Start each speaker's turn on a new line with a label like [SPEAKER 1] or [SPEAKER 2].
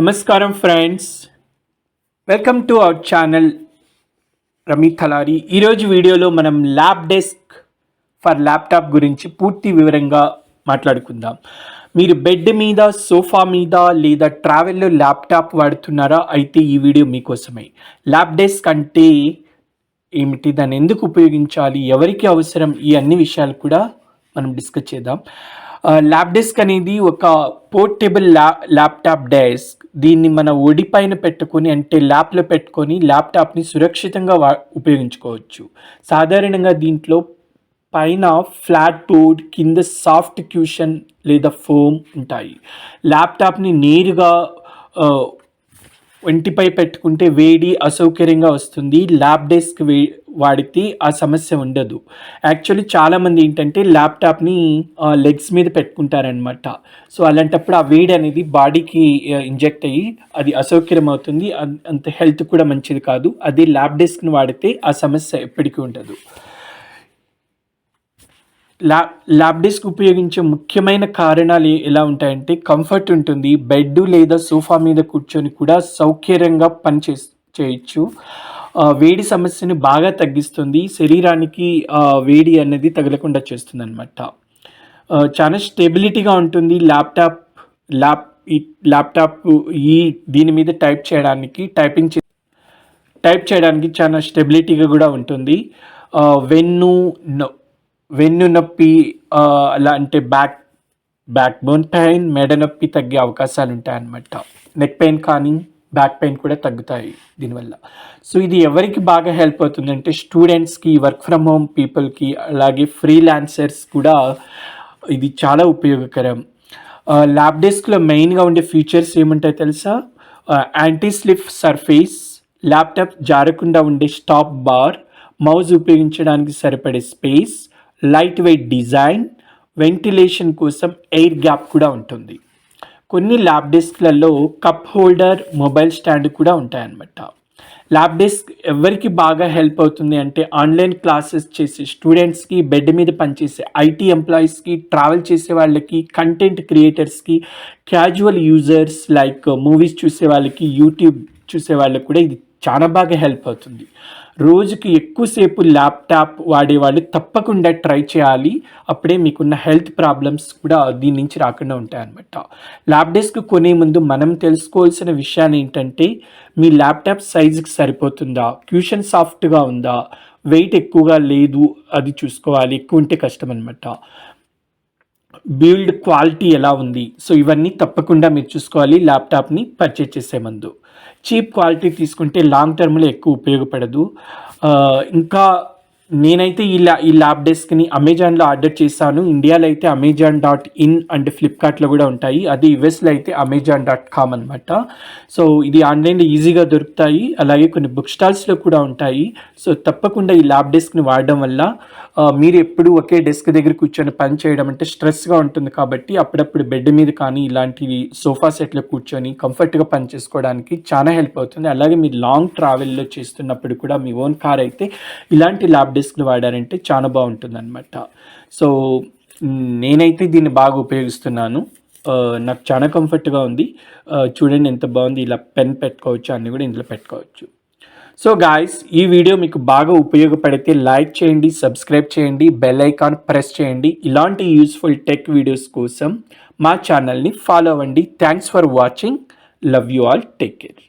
[SPEAKER 1] నమస్కారం friends, welcome to our channel Rami Thalari. ఈరోజు వీడియోలో మనం ల్యాబ్ డెస్క్ ఫర్ ల్యాప్టాప్ గురించి పూర్తి వివరంగా మాట్లాడుకుందాం. మీరు బెడ్ మీద, సోఫా మీద లేదా ట్రావెల్లో ల్యాప్టాప్ వాడుతున్నారా? అయితే ఈ వీడియో మీకోసమే. ల్యాబ్ డెస్క్ అంటే ఏమిటి, దాన్ని ఎందుకు ఉపయోగించాలి, ఎవరికి అవసరం, ఈ అన్ని విషయాలు కూడా మనం డిస్కస్ చేద్దాం. ల్యాబ్ డెస్క్ అనేది ఒక పోర్టబుల్ ల్యాప్టాప్ డెస్క్. దీన్ని మన ఒడి పైన పెట్టుకొని, అంటే ల్యాప్లో పెట్టుకొని ల్యాప్టాప్ని సురక్షితంగా ఉపయోగించుకోవచ్చు. సాధారణంగా దీంట్లో పైన ఫ్లాట్ బోర్డ్, కింద సాఫ్ట్ క్యూషన్ లేదా ఫోమ్ ఉంటాయి. ల్యాప్టాప్ని నేరుగా ఒంటిపై పెట్టుకుంటే వేడి అసౌకర్యంగా వస్తుంది. ల్యాబ్ డెస్క్ వాడితే ఆ సమస్య ఉండదు. యాక్చువల్లీ చాలామంది ఏంటంటే ల్యాప్టాప్ని లెగ్స్ మీద పెట్టుకుంటారనమాట. సో అలాంటప్పుడు ఆ వేడి అనేది బాడీకి ఇంజెక్ట్ అయ్యి అది అసౌకర్యం అవుతుంది. అంత హెల్త్ కూడా మంచిది కాదు. అదే ల్యాబ్ డెస్క్ని వాడితే ఆ సమస్య ఎప్పటికీ ఉండదు. ల్యాబ్ డెస్క్ ఉపయోగించే ముఖ్యమైన కారణాలు ఎలా ఉంటాయంటే, కంఫర్ట్ ఉంటుంది. బెడ్ లేదా సోఫా మీద కూర్చొని కూడా సౌకర్యంగా చేయొచ్చు. వేడి సమస్యని బాగా తగ్గిస్తుంది. శరీరానికి వేడి అనేది తగలకుండా చేస్తుంది అనమాట. చాలా స్టెబిలిటీగా ఉంటుంది. ల్యాప్టాప్ దీని మీద టైప్ చేయడానికి చాలా స్టెబిలిటీగా కూడా ఉంటుంది. వెన్ను నొప్పి అలా అంటే బ్యాక్ బోన్ పెయిన్, మెడ నొప్పి తగ్గే అవకాశాలు ఉంటాయన్నమాట. నెక్ పెయిన్ కానీ బ్యాక్ పెయిన్ కూడా తగ్గుతాయి దీనివల్ల. సో ఇది ఎవరికి బాగా హెల్ప్ అవుతుందంటే స్టూడెంట్స్కి, వర్క్ ఫ్రమ్ హోమ్ పీపుల్కి, అలాగే ఫ్రీలాన్సర్స్ కూడా ఇది చాలా ఉపయోగకరం. ల్యాబ్ డెస్క్లో మెయిన్గా ఉండే ఫీచర్స్ ఏముంటాయో తెలుసా? యాంటీ స్లిప్ సర్ఫేస్, ల్యాప్టాప్ జారకుండా ఉండే స్టాప్ బార్, మౌజ్ ఉపయోగించడానికి సరిపడే space, light weight design, ventilation కోసం ఎయిర్ గ్యాప్ కూడా ఉంటుంది. కొన్ని ల్యాబ్ డెస్క్లలో కప్ హోల్డర్, మొబైల్ స్టాండ్ కూడా ఉంటాయన్నమాట. ల్యాబ్ డెస్క్ ఎవరికి బాగా హెల్ప్ అవుతుంది అంటే ఆన్లైన్ క్లాసెస్ చేసే స్టూడెంట్స్కి, బెడ్ మీద పనిచేసే ఐటీ ఎంప్లాయీస్కి, ట్రావెల్ చేసే వాళ్ళకి, కంటెంట్ క్రియేటర్స్కి, క్యాజువల్ యూజర్స్ లైక్ మూవీస్ చూసే వాళ్ళకి, యూట్యూబ్ చూసే వాళ్ళకి కూడా ఇది చాలా బాగా హెల్ప్ అవుతుంది. రోజుకి ఎక్కువసేపు ల్యాప్టాప్ వాడేవాళ్ళు తప్పకుండా ట్రై చేయాలి. అప్పుడే మీకున్న హెల్త్ ప్రాబ్లమ్స్ కూడా దీని నుంచి రాకుండా ఉంటాయన్నమాట. ల్యాబ్ డెస్క్ కొనే ముందు మనం తెలుసుకోవాల్సిన విషయాలు ఏంటంటే, మీ ల్యాప్టాప్ సైజుకి సరిపోతుందా, క్యూషన్ సాఫ్ట్గా ఉందా, వెయిట్ ఎక్కువగా లేదు, అది చూసుకోవాలి. ఎక్కువ ఉంటే కష్టం అనమాట. బిల్డ్ క్వాలిటీ ఎలా ఉంది, సో ఇవన్నీ తప్పకుండా మీరు చూసుకోవాలి ల్యాప్టాప్ని పర్చేజ్ చేసే ముందు. చీప్ క్వాలిటీ తీసుకుంటే లాంగ్ టర్మ్లో ఎక్కువ ఉపయోగపడదు. ఇంకా నేనైతే ఈ ల్యాబ్ డెస్క్ని అమెజాన్లో ఆర్డర్ చేశాను. ఇండియాలో అయితే amazon.in అండ్ ఫ్లిప్కార్ట్లో కూడా ఉంటాయి. అది యుఎస్లో అయితే amazon.com అనమాట. సో ఇది ఆన్లైన్లో ఈజీగా దొరుకుతాయి. అలాగే కొన్ని బుక్ స్టాల్స్లో కూడా ఉంటాయి. సో తప్పకుండా ఈ ల్యాబ్ డెస్క్ని వాడడం వల్ల మీరు ఎప్పుడు ఒకే డెస్క్ దగ్గర కూర్చొని పని చేయడం అంటే స్ట్రెస్గా ఉంటుంది. కాబట్టి అప్పుడప్పుడు బెడ్ మీద కానీ ఇలాంటివి సోఫా సెట్లో కూర్చొని కంఫర్ట్గా పని చేసుకోవడానికి చాలా హెల్ప్ అవుతుంది. అలాగే మీరు లాంగ్ ట్రావెల్లో చేస్తున్నప్పుడు కూడా మీ ఓన్ కార్ అయితే ఇలాంటి ల్యాబ్ డెస్క్లు వాడారంటే చాలా బాగుంటుంది అనమాట. సో నేనైతే దీన్ని బాగా ఉపయోగిస్తున్నాను. నాకు చాలా కంఫర్ట్గా ఉంది. చూడండి ఎంత బాగుంది. ఇలా పెన్ పెట్టుకోవచ్చు, అన్నీ కూడా ఇందులో పెట్టుకోవచ్చు. సో గాయ్స్, ఈ వీడియో మీకు బాగా ఉపయోగపడితే లైక్ చేయండి, సబ్స్క్రైబ్ చేయండి, బెల్ ఐకాన్ ప్రెస్ చేయండి. ఇలాంటి యూస్ఫుల్ టెక్ వీడియోస్ కోసం మా ఛానల్ని ఫాలో అవ్వండి. Thanks for watching. Love you all. Take care.